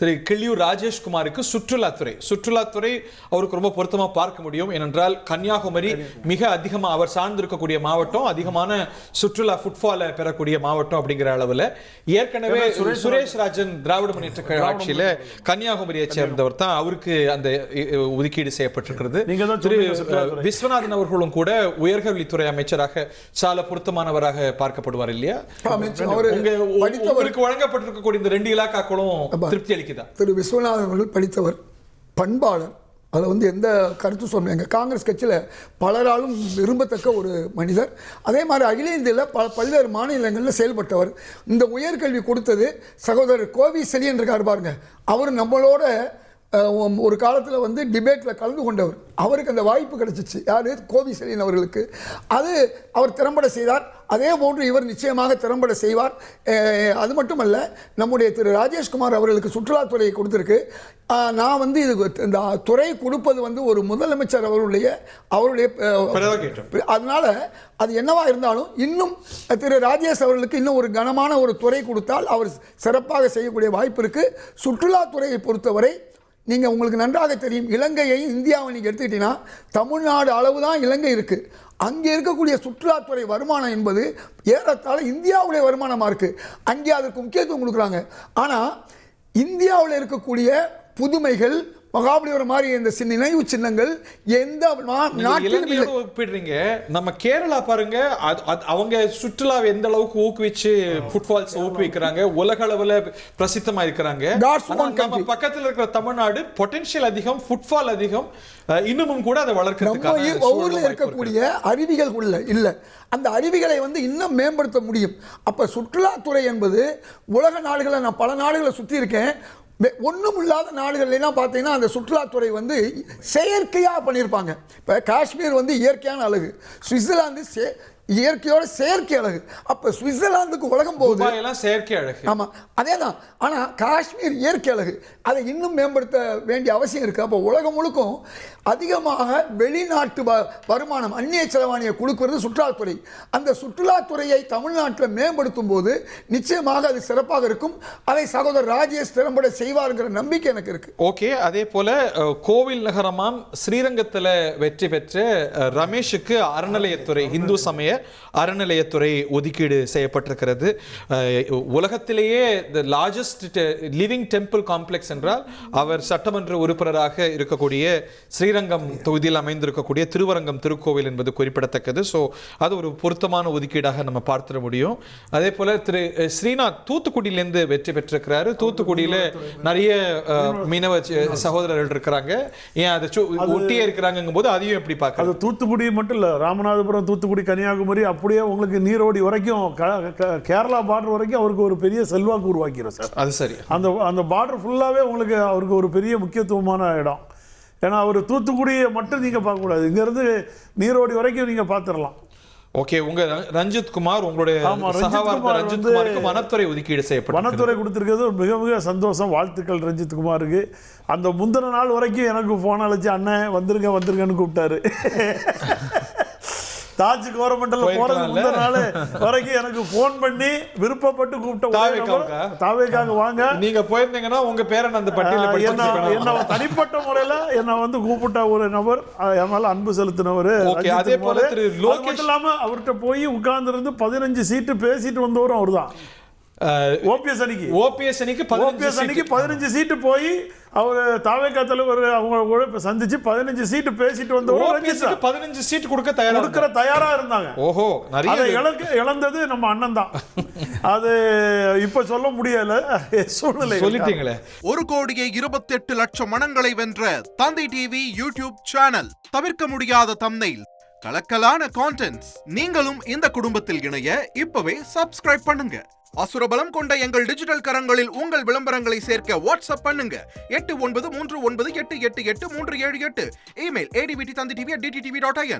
திரு கிள்ளியூர் ராஜேஷ்குமாருக்கு சுற்றுலாத்துறை அவருக்கு ரொம்ப பொருத்தமா பார்க்க முடியும். ஏனென்றால் கன்னியாகுமரி மிக அதிகமாக அவர் சார்ந்திருக்கக்கூடிய மாவட்டம், அதிகமான சுற்றுலா ஃபுட்ஃபாலை பெறக்கூடிய மாவட்டம் அப்படிங்கிற அளவில் ஏற்கனவே சுரேஷ் ராஜன் திராவிட முன்னேற்ற கழக ஆட்சியில கன்னியாகுமரியை சேர்ந்தவர் தான், அவருக்கு அந்த ஒதுக்கீடு செய்யப்பட்டிருக்கிறது. திரு விஸ்வநாதன் அவர்களும் கூட உயர்கல்வித்துறை அமைச்சராக சால பொருத்தமானவராக பார்க்கப்படுவார் இல்லையா? உங்களுக்கு வழங்கப்பட்டிருக்கக்கூடிய இந்த 2 இலாக்காக்களும் திருப்தி அளிக்குதா? திரு விஸ்வநாதன் அவர்கள் படித்தவர், பண்பாளர், அதில் எந்த கருத்து சொன்னாங்க. காங்கிரஸ் கட்சியில் பலராலும் விரும்பத்தக்க ஒரு மனிதர். அதே மாதிரி அகில இந்தியாவில் பல்வேறு மாநிலங்களில் செயல்பட்டவர். இந்த உயர்கல்வி கொடுத்தது சகோதரர் கோவி செலியன் இருக்கார் பாருங்க, அவர் நம்மளோட ஒரு காலத்தில் டிபேட்டில் கலந்து கொண்டவர். அவருக்கு அந்த வாய்ப்பு கிடைச்சிச்சு. யார்? கோவி செலியன் அவர்களுக்கு. அது அவர் திறம்பட செய்தார். அதே போன்று இவர் நிச்சயமாக திறம்பட செய்வார். அது மட்டுமல்ல, நம்முடைய திரு ராஜேஷ்குமார் அவர்களுக்கு சுற்றுலாத்துறையை கொடுத்துருக்கு. நான் இது இந்த துறை கொடுப்பது ஒரு முதலமைச்சர் அவருடைய அதனால அது என்னவா இருந்தாலும் இன்னும் திரு ராஜேஷ் அவர்களுக்கு இன்னும் ஒரு கனமான ஒரு துறை கொடுத்தால் அவர் சிறப்பாக செய்யக்கூடிய வாய்ப்பு இருக்கு. சுற்றுலாத்துறையை பொறுத்தவரை நீங்கள் உங்களுக்கு நன்றாக தெரியும், இலங்கையையும் இந்தியாவை நீங்கள் எடுத்துக்கிட்டீங்கன்னா தமிழ்நாடு அளவு தான் இலங்கை இருக்குது. அங்கே இருக்கக்கூடிய சுற்றுலாத்துறை வருமானம் என்பது ஏறத்தாழ இந்தியாவுடைய வருமானமாக இருக்குது. அங்கே அதற்கு முக்கியத்துவம் கொடுக்குறாங்க. ஆனால் இந்தியாவில் இருக்கக்கூடிய புதுமைகள், மகாபலிபுரம் மாதிரி இந்த நினைவு சின்னங்கள் எந்த நாட்டிலும் ஒப்பிடுறீங்க. நம்ம கேரளா பாருங்க, அவங்க சுற்றுலாவை எந்த அளவுக்கு ஊக்குவிச்சு ஃபுட்ஃபால்ஸ் ஊக்குவிக்கிறாங்க, உலக அளவில் பிரசித்தமா இருக்கிறாங்க. நம்ம பக்கத்தில் இருக்கிற தமிழ்நாடு பொட்டன்ஷியல் அதிகம், ஃபுட்ஃபால் அதிகம், இன்னமும் கூட அதை வளர்க்கிறதுக்கான ஊரில் இருக்கக்கூடிய அருவிகள் இல்லை. அந்த அருவிகளை இன்னும் மேம்படுத்த முடியும். அப்ப சுற்றுலாத்துறை என்பது உலக நாடுகளை, நான் பல நாடுகளை சுற்றி இருக்கேன், ஒன்றும் இல்லாத நாடுகள்லாம் பார்த்தீங்கன்னா அந்த சுற்றுலாத்துறை செயற்கையாக பண்ணியிருப்பாங்க. இப்போ காஷ்மீர் இயற்கையான அழகு, சுவிட்சர்லாந்து இயற்கையோட செயற்கை அழகு. அப்ப சுவிட்சர்லாந்துக்கு உலகம் போகுது, செயற்கை அழகு. ஆமா, அதே தான். ஆனா காஷ்மீர் இயற்கை அழகு, அதை இன்னும் மேம்படுத்த வேண்டிய அவசியம் இருக்கு. அப்போ உலகம் முழுக்கும் அதிகமாக வெளிநாட்டு வருமானம், அந்நிய செலவாணியை கொடுக்கிறது சுற்றுலாத்துறை. அந்த சுற்றுலாத்துறையை தமிழ்நாட்டில் மேம்படுத்தும் போது நிச்சயமாக அது சிறப்பாக இருக்கும். அதை சகோதரர் ராஜேஷ் திறம்பட செய்வார்ங்கிற நம்பிக்கை எனக்கு இருக்கு. ஓகே. அதே போல கோவில் நகரமாம் ஸ்ரீரங்கத்தில் வெற்றி பெற்ற ரமேஷுக்கு அறநிலையத்துறை, இந்து சமய அறநிலையத்துறை ஒதுக்கீடு செய்யப்பட்டிருக்கிறது. உலகத்திலேயே the largest living temple complex என்றால் அவர் சட்டமன்ற உறுப்பினராக இருக்கக்கூடிய ஸ்ரீரங்கம் தொகுதியில் அமைந்திருக்கக்கூடிய திருவரங்கம் திருக்கோவில் என்பது குறிப்பிடத்தக்கது. ஸோ அது ஒரு பொருத்தமான ஒதுக்கீடாக நம்ம பார்த்துட முடியும். அதே போல திரு ஸ்ரீநாத் தூத்துக்குடியிலேருந்து வெற்றி பெற்றிருக்கிறாரு. தூத்துக்குடியில் நிறைய மீனவ சகோதரர்கள் இருக்கிறாங்க, ஏன் அதை ஒட்டியே இருக்கிறாங்கும் போது அதையும் எப்படி பார்க்க? தூத்துக்குடி மட்டும் இல்லை, ராமநாதபுரம், தூத்துக்குடி, கன்னியாகுமரி, அப்படியே உங்களுக்கு நீரோடி வரைக்கும், கேரளா பார்டர் வரைக்கும் அவருக்கு ஒரு பெரிய செல்வாக்கு உருவாக்கிறது சார். அது சரி. அந்த பார்டர் ஃபுல்லாவே உங்களுக்கு அவருக்கு ஒரு பெரிய முக்கியத்துவமான இடம். ஏன்னா அவர் தூத்துக்குடியை மட்டும் நீங்க பார்க்க கூடாது, இங்க இருந்து நீரோடி வரைக்கும் நீங்க பார்த்துடலாம். ஓகே. உங்க ரஞ்சித் குமார், உங்களுடைய ரஞ்சித் குமாருக்கு வனத்துறை ஒதுக்கீடு செய்யப்படும். வனத்துறை கொடுத்திருக்கிறது மிக மிக சந்தோஷம். வாழ்த்துக்கள் ரஞ்சித் குமாருக்கு. அந்த முந்தின நாள் வரைக்கும் எனக்கு போன் அழைச்சி அண்ணன் வந்துருங்கன்னு கூப்பிட்டாரு. தாஜ் கவர்மெண்ட்ல போறது முந்தின நாள் வரைக்கும் எனக்கு போன் பண்ணி விருப்பப்பட்டு கூப்பிட்ட தாவேக்காக வாங்க, நீங்க போயிருந்தீங்கன்னா உங்க பேரை அந்த பட்டியலில் என்ன தனிப்பட்ட முறையில என்ன கூப்பிட்ட ஒரு நபர், என் மேல அன்பு செலுத்தினவர். அதே போல மட்டும் இல்லாம அவர்கிட்ட போய் உட்கார்ந்து இருந்து 15 சீட்டு பேசிட்டு வந்தவரும் அவர் தான். ஓபிஎஸ் அணிக்கு 15 சீட்டு போய் அவர் தாவேகா தலைவர் அவங்க சந்திச்சு 15 சீட்டு பேசிட்டு வந்தவரும் 15 சீட்டு கொடுக்க தயாரா இருந்தாங்க. ஓஹோ, இழந்தது நம்ம அண்ணன் தான். அது இப்ப சொல்ல முடியல, சூழ்நிலை சொல்லிட்டீங்களே. 1,28,00,000 மனங்களை வென்ற தந்தை டிவி யூடியூப் சேனல். தவிர்க்க முடியாத தம்ப்நெயில், கலக்கலான கான்டென்ட்ஸ். நீங்களும் இந்த குடும்பத்தில் இணைய இப்பவே சப்ஸ்கிரைப் பண்ணுங்க. அசுரபலம் கொண்ட எங்கள் டிஜிட்டல் கரங்களில் உங்கள் விளம்பரங்களை சேர்க்க வாட்ஸ்அப் பண்ணுங்க. 8939888838. Email advttv@dttv.in.